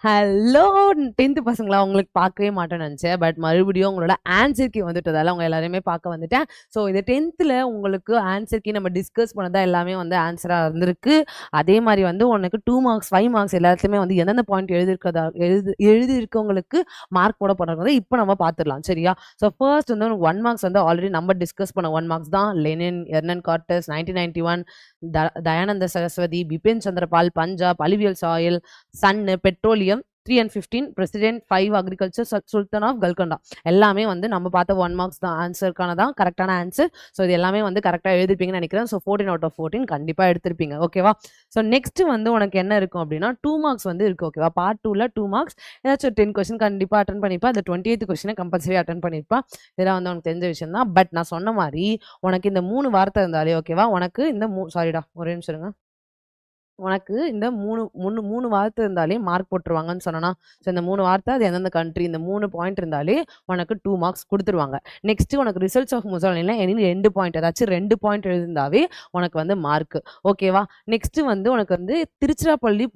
Hello 10th பசங்களா உங்களுக்கு பார்க்கவே மாட்டேன்னு நினச்சேன். பட் மறுபடியும் உங்களோட ஆன்சர் கீ வந்துட்டதால உங்க எல்லாரையுமே பார்க்க வந்துட்டேன். ஸோ இது 10த்ல உங்களுக்கு ஆன்சர் கீ நம்ம டிஸ்கஸ் பண்ணதா எல்லாமே வந்து ஆன்சரா இருந்திருக்கு. அதே மாரி வந்து உனக்கு 2 மார்க்ஸ், 5 மார்க்ஸ் எல்லாத்துலயுமே வந்து எந்தெந்த பாயிண்ட் எழுதியிருக்கவங்களுக்கு மார்க் போட போறாங்க. இப்ப நம்ம பார்த்துடலாம். சரியா? ஸோ ஃபர்ஸ்ட் வந்து உனக்கு 1 மார்க்ஸ் வந்து ஆல்ரெடி நம்ம டிஸ்கஸ் பண்ண 1 மார்க்ஸ் தான். Lenin, Hernan Cortes, 1991, Dayananda Saraswati, Bipin Chandrapal, Punjab, alluvial soil, சன்னு, petroleum 3 and 15, president 5, agriculture, sultan of Golconda. எல்லாமே வந்து நம்ம பார்த்த 1 மார்க்ஸ் தான் ஆன்சருக்கான தான் கரெக்டான ஆன்சர். ஸோ இது எல்லாமே வந்து கரெக்டாக எழுதிருப்பீங்கன்னு நினைக்கிறேன். ஸோ 14 out of 14 கண்டிப்பாக எடுத்திருப்பீங்க. ஓகேவா? ஸோ நெக்ஸ்ட் வந்து உனக்கு என்ன இருக்கும் அப்படின்னா 2 மார்க்ஸ் வந்து இருக்கு. ஓகேவா? பார்ட் 2ல 2 மார்க்ஸ் ஏதாச்சும் 10 கொஸ்டின் கண்டிப்பாக அட்டன் பண்ணிப்பா. அந்த 28th கொஸ்டினை கம்பல்சரி அட்டன் பண்ணியிருப்பா. இதெல்லாம் வந்து உனக்கு தெரிஞ்ச விஷயம் தான். பட் நான் சொன்ன மாதிரி உனக்கு இந்த 3 வார்த்தை இருந்தாலே ஓகேவா? உனக்கு இந்த சாரிடா ஒரே நிமிஷம் இருங்க. உனக்கு இந்த 3 வார்த்தை இருந்தாலே மார்க் போட்டுருவாங்கன்னு சொன்னேனா? ஸோ இந்த 3 வார்த்தை அது எந்தெந்த கண்ட்ரி இந்த 3 பாயிண்ட் இருந்தாலே உனக்கு 2 மார்க்ஸ் குடுத்துருவாங்க. நெக்ஸ்ட் உனக்கு ரிசல்ட்ஸ் ஆஃப் முசாலினில எனி 2 பாயிண்ட் ஏதாச்சும் 2 பாயிண்ட் எழுதிருந்தாவே உனக்கு வந்து மார்க். ஓகேவா? நெக்ஸ்ட் வந்து உனக்கு வந்து திருச்சிராப்பள்ளி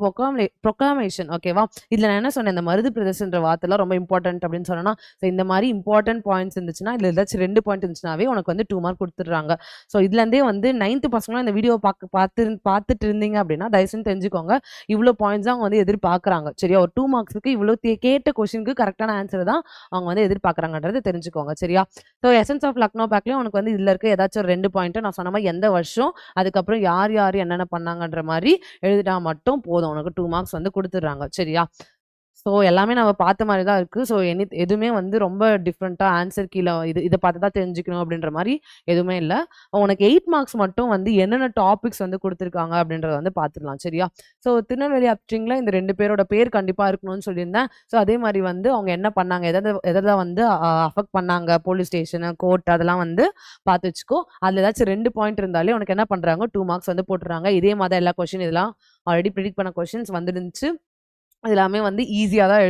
ப்ரொக்ளாமேஷன். ஓகேவா? இதுல நான் என்ன சொன்னேன், இந்த மருது பிரதேசன்ற வார்த்தைலாம் ரொம்ப இம்பார்ட்டன்ட் அப்படின்னு சொன்னேன்னா, ஸோ இந்த மாதிரி இம்பார்ட்டன்ட் பாயிண்ட்ஸ் இருந்துச்சுன்னா இதுல ஏதாச்சும் 2 பாயிண்ட் இருந்துச்சுனாவே உனக்கு வந்து 2 மார்க் குடுத்துடுறாங்க. ஸோ இதுல இருந்தே வந்து 9th பசங்களும் இந்த வீடியோ பார்த்துட்டு இருந்தீங்க அப்படின்னா தயவுசெய்து தெரிஞ்சுக்கோங்க. இவ்வளோ பாயிண்ட்ஸ் தான் அவங்க வந்து எதிர்பார்க்குறாங்க. சரியா? ஒரு 2 மார்க்ஸ்க்கு இவ்வளோ கேட்ட கொஸ்டினுக்கு கரெக்டான ஆன்சர் தான் அவங்க வந்து எதிர்பார்க்குறாங்கன்றத தெரிஞ்சுக்கோங்க. சரியா? ஸோ எசன்ஸ் ஆஃப் லக்னோ பேக்லயும் உனக்கு வந்து இதுல இருக்க ஏதாச்சும் 2 பாயிண்ட் நான் சொன்ன மாதிரி எந்த வருஷம், அதுக்கப்புறம் யார் யார் என்னென்ன பண்ணாங்கன்ற மாதிரி எழுதிட்டா மட்டும் போதும். உனக்கு 2 மார்க்ஸ் வந்து கொடுத்துடுறாங்க. சரியா? ஸோ எல்லாமே நம்ம பார்த்த மாதிரி தான் இருக்கு. ஸோ எதுவுமே வந்து ரொம்ப டிஃப்ரெண்ட்டா ஆன்சர் கீழ இத பார்த்து தான் தெரிஞ்சுக்கணும் அப்படின்ற மாரி எதுவுமே இல்ல. உனக்கு 8 மார்க்ஸ் மட்டும் வந்து என்னென்ன டாபிக்ஸ் வந்து குடுத்துருக்காங்க அப்படின்றத வந்து பார்த்துடலாம். சரியா? ஸோ திருநெல்வேலி அப்ஸ்ட்ரிங்ல இந்த 2 பேரோட பேர் கண்டிப்பா இருக்கணும்னு சொல்லியிருந்தேன். ஸோ அதே மாரி வந்து அவங்க என்ன பண்ணாங்க, எத வந்து அஃபெக்ட் பண்ணாங்க, போலீஸ் ஸ்டேஷனு, கோர்ட் அதெல்லாம் வந்து பார்த்து வச்சுக்கோ. அதுல ஏதாச்சும் 2 பாயிண்ட் இருந்தாலே உனக்கு என்ன பண்றாங்க 2 மார்க்ஸ் வந்து போட்டுறாங்க. இதே மாதிரி எல்லா கொஸ்டின் இதெல்லாம் ஆல்ரெடி ப்ரிடிக்ட் பண்ண கொஸ்டின்ஸ் வந்துருந்துச்சு. எல்லாமே வந்து ஈஸியா தான்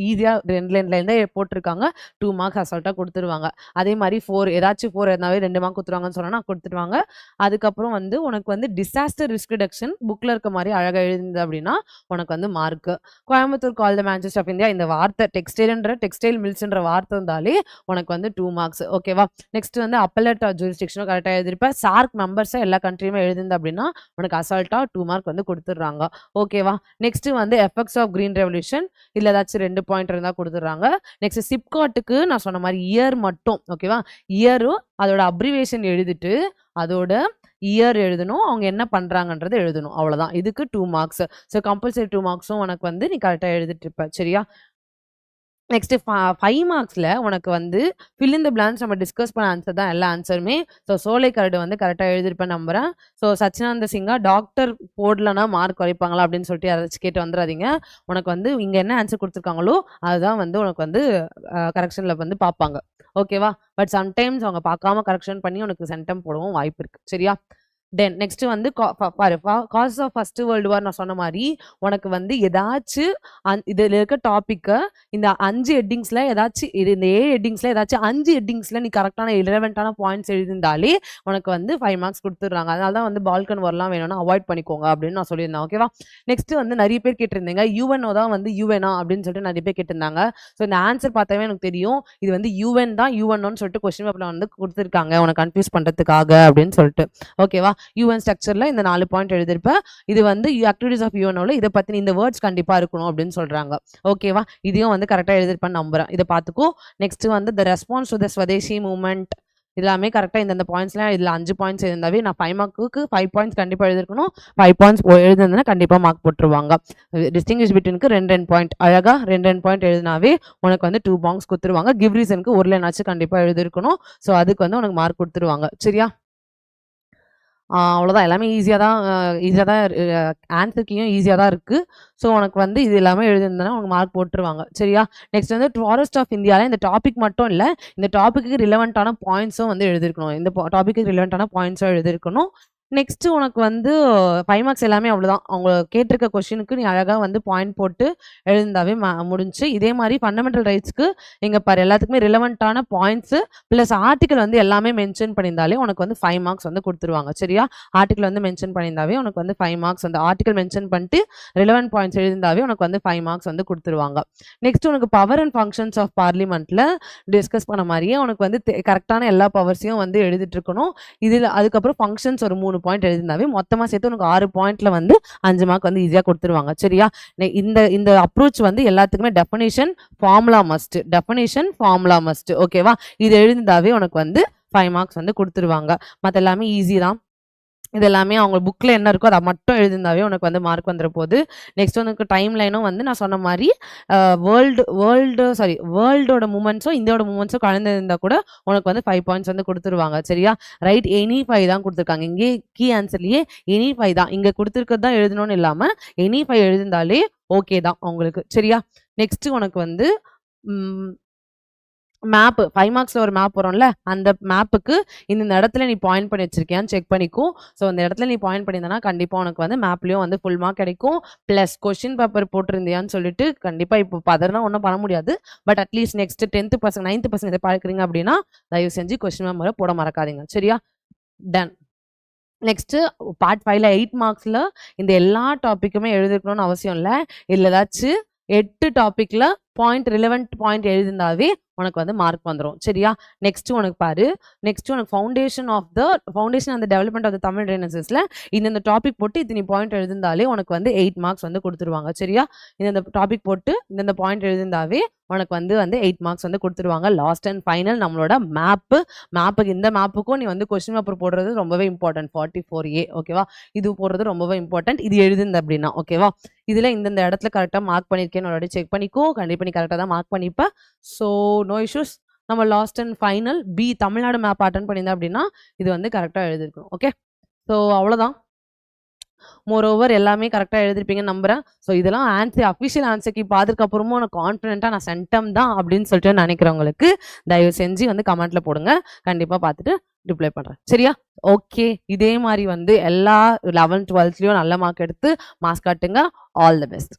ஈஸியா 2 லைன்ல போட்டுருக்காங்க. 2 மார்க்ஸ் அசால்ட்டா குடுத்துருவாங்க. அதே மாரி 4 ஏதாச்சும் 4 இருந்தாவே 2 மார்க் குடுத்துருவாங்கன்னு சொன்னா குடுத்துருவாங்க. அதுக்கப்புறம் வந்து உனக்கு வந்து டிசாஸ்டர் ரிஸ்க் ரிடக்ஷன் புக்ல இருக்க மாரி அழகா எழுதிருந்த அப்படின்னா உனக்கு வந்து mark. Coimbatore call the Manchester of India இந்த வார்த்தை டெக்ஸ்டைல் மில்ஸ்ன்ற வார்த்தை இருந்தாலே உனக்கு வந்து 2 மார்க்ஸ். ஓகேவா? நெக்ஸ்ட் வந்து அப்பலேட் ஜூரிஸ்டிக்ஷனும் கரெக்ட்டா எழுதிருப்ப. சார்க் மெம்பர்ஸா எல்லா கண்ட்ரியுமே எழுதிருந்த அப்படின்னா உனக்கு அசால்ட்டா 2 மார்க் வந்து குடுத்துடுறாங்க. ஓகேவா? நெக்ஸ்ட் வந்து எஃபெக்ட்ஸ் ஆஃப் கிரீன் ரெவல்யூஷன் இல்ல ஏதாச்சும் 2 பாயிண்ட் இருந்தா குடுத்துடுறாங்க. நெக்ஸ்ட் சிப்காட்டுக்கு நான் சொன்ன மாதிரி இயர் மட்டும் ஓகேவா? இயரும் அதோட அப்ரிவேஷன் எழுதிட்டு அதோட இயர் எழுதணும். அவங்க என்ன பண்றாங்கன்றத எழுதணும். அவ்வளவுதான். இதுக்கு 2 மார்க்ஸ். ஸோ கம்பல்சரி 2 மார்க்ஸும் உனக்கு வந்து நீ கரெக்ட்டா எழுதிட்டு இருப்ப. சரியா? நெக்ஸ்ட் 5 மார்க்ஸ்ல உனக்கு வந்து ஃபில் இன் தி பிளாங்க்ஸ் நம்ம டிஸ்கஸ் பண்ண ஆன்சர் தான் எல்லா ஆன்சருமே. ஸோ சோலை கரடு வந்து கரெக்டா எழுதிருப்பேன் நம்புறேன். ஸோ சச்சினானந்த சிங்கா டாக்டர் போடலன்னா மார்க் குறைப்பாங்களா அப்படின்னு சொல்லிட்டு யாராச்சும் கேட்டு வந்துடாதீங்க. உனக்கு வந்து இங்க என்ன ஆன்சர் கொடுத்துருக்காங்களோ அதுதான் வந்து உனக்கு வந்து கரெக்ஷன்ல வந்து பார்ப்பாங்க. ஓகேவா? பட் சம்டைம்ஸ் அவங்க பார்க்காம கரெக்ஷன் பண்ணி உனக்கு சென்டம் போடவும் வாய்ப்பு இருக்கு. சரியா? தென் நெக்ஸ்ட் வந்து பாரு cause of first world war நான் சொன்ன மாதிரி உனக்கு வந்து ஏதாச்சும் இதுல இருக்க டாபிக்க இந்த 5 ஹெட்டிங்ஸ்ல ஏதாச்சும் இந்த 7 ஹெட்டிங்ஸ்ல ஏதாச்சும் 5 ஹெட்டிங்ஸ்ல நீ கரெக்டான இலவெண்டான பாயிண்ட்ஸ் எழுதிருந்தாலே உனக்கு வந்து 5 மார்க்ஸ் கொடுத்துடுறாங்க. அதனால தான் வந்து பால்கன் வரலாம் வேணும்னா அவாய்ட் பண்ணிக்கோங்க அப்படின்னு நான் சொல்லியிருந்தேன். ஓகேவா? நெக்ஸ்ட் வந்து நிறைய பேர் கேட்டிருந்தீங்க யூஎன்ஓ தான் வந்து யூஎன்ஆ அப்படின்னு சொல்லிட்டு நிறைய பேர் கேட்டிருந்தாங்க. ஸோ இந்த ஆன்சர் பார்த்தாவே எனக்கு தெரியும் இது வந்து யூஎன் தான் யூஎன்ஓன்னு சொல்லிட்டு கொஸ்டின் பேப்பர்ல வந்து கொடுத்துருக்காங்க உனக்கு கன்ஃபியூஸ் பண்றதுக்காக அப்படின்னு சொல்லிட்டு. ஓகேவா? யூஎன் ஸ்ட்ரக்சர்ல இந்த 4 பாயிண்ட் எழுதிருப்பேன். இது வந்து ஆக்டிவிட்டீஸ் ஆஃப் யூஎன்ஓல இதை பத்தி இந்த வேர்ட்ஸ் கண்டிப்பா இருக்கணும் அப்படின்னு சொல்றாங்க. ஓகேவா? இதையும் வந்து கரெக்டா எழுதிருப்பேன்னு நம்புறேன். இதை பார்த்துக்கோ. நெக்ஸ்ட் வந்து the response to the Swadeshi movement எல்லாமே கரெக்டா இந்த பாயிண்ட்ஸ்லாம் இதுல 5 பாயிண்ட்ஸ் இருந்தாவே நான் 5 மார்க்குக்கு 5 பாயிண்ட்ஸ் கண்டிப்பா எழுதிருக்கணும். 5 பாயிண்ட்ஸ் எழுதுனா கண்டிப்பா மார்க் போட்டுருவாங்க. டிஸ்டிங்விஷ் பிட்வீனுக்கு 2 பாயிண்ட் அழகா 2 பாயிண்ட் எழுதினாவே உனக்கு வந்து 2 மார்க்ஸ் கொடுத்துருவாங்க. கிவ் ரீசனுக்கு ஒரு லைன் ஆச்சு கண்டிப்பா எழுதிருக்கணும். ஸோ அதுக்கு வந்து உனக்கு மார்க் கொடுத்துருவாங்க. சரியா? அவ்வளோதான். எல்லாமே ஈஸியா தான் ஆன்சர் கீயும் ஈஸியா தான் இருக்கு. ஸோ உனக்கு வந்து இது எல்லாமே எழுதியிருந்தனா உனக்கு மார்க் போட்டுருவாங்க. சரியா? நெக்ஸ்ட் வந்து ஃபாரஸ்ட் ஆஃப் இந்தியால இந்த டாபிக் மட்டும் இல்ல, இந்த டாபிக்கு ரிலவென்ட்டான பாயிண்ட்ஸும் வந்து எழுதியிருக்கணும். இந்த டாபிக்கு ரிலவென்ட்டான பாயிண்ட்ஸும் எழுதியிருக்கணும். நெக்ஸ்ட்டு உனக்கு வந்து 5 மார்க்ஸ் எல்லாமே அவ்வளோதான். அவங்க கேட்டிருக்க கொஸ்டினுக்கு நீ அழகா வந்து பாயிண்ட் போட்டு எழுதிருந்தாவே முடிஞ்சுச்சு. இதே மாரி ஃபண்டமெண்டல் ரைட்ஸ்க்கு இங்க பாரு எல்லாத்துக்குமே ரிலவென்ட்டான பாயிண்ட்ஸு பிளஸ் ஆர்டிக்கிள் வந்து எல்லாமே மென்ஷன் பண்ணியிருந்தாலே உனக்கு வந்து 5 மார்க்ஸ் வந்து குடுத்துருவாங்க. சரியா? ஆர்டிக்கிள் வந்து மென்ஷன் பண்ணியிருந்தாவே உனக்கு வந்து 5 மார்க்ஸ் வந்து ஆர்டிக்கிள் மென்ஷன் பண்ணிட்டு ரிலவென்ட் பாயிண்ட்ஸ் எழுதியிருந்தாவே உனக்கு வந்து 5 மார்க்ஸ் வந்து குடுத்துருவாங்க. நெக்ஸ்ட் உனக்கு பவர் அண்ட் ஃபங்ஷன்ஸ் ஆஃப் பார்லிமெண்ட்ல டிஸ்கஸ் பண்ண மாரியே உனக்கு வந்து கரெக்ட்டான எல்லா பவர்ஸையும் வந்து எழுதிட்டு இருக்கணும். இதுல அதுக்கப்புறம் ஃபங்ஷன்ஸ் ஒரு 3 பாயிண்ட் எழுதிருந்தாவே மொத்தமா சேர்த்து உனக்கு 6 பாயிண்ட்ல வந்து 5 மார்க் வந்து ஈஸியா குடுத்துருவாங்க. சரியா? இந்த இந்த அப்ரோச் வந்து எல்லாத்துக்குமே definition, formula must. Definition, formula must. ஓகேவா? இது எழுதிருந்தாவே உனக்கு வந்து 5 மார்க்ஸ் வந்து குடுத்துருவாங்க. மத்த எல்லாமே ஈஸி தான். இது எல்லாமே அவங்க புக்ல என்ன இருக்கோ அத மட்டும் எழுதிருந்தாவே உனக்கு வந்து மார்க் வந்துற போது. நெக்ஸ்ட் உனக்கு டைம் லைனும் வந்து நான் சொன்ன மாரி வேர்ல்டோட மூவ்மெண்ட்ஸும் இந்தியாவோட மூவ்மெண்ட்ஸும் கலந்திருந்தா கூட உனக்கு வந்து 5 பாயிண்ட்ஸ் வந்து குடுத்துருவாங்க. சரியா? ரைட் எனி 5 தான் குடுத்துருக்காங்க. இங்கே கீ ஆன்சர்லயே எனி 5 தான். இங்க குடுத்துருக்கிறது தான் எழுதணும்னு இல்லாம எனி 5 எழுதிருந்தாலே ஓகே தான் உங்களுக்கு. சரியா? நெக்ஸ்ட் உனக்கு வந்து ம் மேப் 5 மார்க்ஸ்ல ஒரு மேப் வரும்ல, அந்த மேப்புக்கு இந்த இடத்துல நீ பாயிண்ட் பண்ணி வச்சிருக்கியான்னு செக் பண்ணிக்கோ. ஸோ அந்த இடத்துல நீ பாயிண்ட் பண்ணியிருந்தனா கண்டிப்பா உனக்கு வந்து மேப்லயும் வந்து ஃபுல் மார்க் கிடைக்கும். பிளஸ் கொஸ்டின் பேப்பர் போட்டிருந்தியான்னு சொல்லிட்டு கண்டிப்பா இப்போ பதர்னா ஒன்றும் பண்ண முடியாது. பட் அட்லீஸ்ட் நெக்ஸ்ட் 10th பசங்க 9th பசங்க இதை பார்க்குறீங்க அப்படின்னா தயவு செஞ்சு கொஸ்டின் பேப்பரை போட மறக்காதீங்க. சரியா? டன். நெக்ஸ்ட் பார்ட் 5ல 8 மார்க்ஸ்ல இந்த எல்லா டாபிக்குமே எழுதிருக்கணும்னு அவசியம் இல்ல. இதுல ஏதாச்சும் 8 டாபிக்ல ரிலவென்ட் பாயிண்ட் எழுதிருந்தாவே உனக்கு வந்து மார்க் வந்துரும். சரியா? நெக்ஸ்ட் உனக்கு பாரு. நெக்ஸ்ட் உனக்கு foundation and development of the Tamil ட்ரைனர்ஸ்ல இந்த டாபிக் போட்டு இத்தனை பாயிண்ட் எழுதிருந்தாலே உனக்கு வந்து 8 மார்க்ஸ் வந்து கொடுத்துருவாங்க. சரியா? இந்த டாபிக் போட்டு இந்த பாயிண்ட் எழுதிருந்தாவே உனக்கு வந்து 8 மார்க்ஸ் வந்து கொடுத்துருவாங்க. லாஸ்ட் அண்ட் ஃபைனல் நம்மளோட மேப்புக்கு இந்த மேப்புக்கும் நீ வந்து கொஸ்டின் பேப்பர் போடுறது ரொம்பவே இம்பார்ட்டன்ட். 44A ஓகேவா? இது போடுறது ரொம்பவே இம்பார்ட்டன்ட். இது எழுதுந்த அப்படின்னா ஓகேவா? இதுல இந்த இடத்துல கரெக்டா மார்க் பண்ணிருக்கேன்னு ஆல்ரெடி செக் பண்ணிக்கோ. கண்டிப்பா நீ கரெக்டா தான் மார்க் பண்ணிப்ப. So no issues. நம்ம last and final B Tamil Nadu map attend பண்ணியிருந்தா அப்படின்னா இது வந்து கரெக்டா எழுதிருக்கணும். ஓகே? ஸோ அவ்வளோதான். மோரோவர் எல்லாமே கரெக்டா எழுதிருப்பீங்கன்னு நம்புறேன். ஸோ இதெல்லாம் அஃபிஷியல் ஆன்சர் கீ பார்த்ததுக்கு அப்புறமும் நான் கான்ஃபிடென்ட்டா நான் சென்டம் தான் அப்படின்னு சொல்லிட்டு நினைக்கிறவங்களுக்கு தயவு செஞ்சு வந்து கமெண்ட்ல போடுங்க. கண்டிப்பா பார்த்துட்டு ரிப்ளை பண்றேன். சரியா? ஓகே. இதே மாதிரி வந்து எல்லா 11th 12thலயும் நல்ல மார்க் எடுத்து மார்க்ஸ் காட்டுங்க. All the best.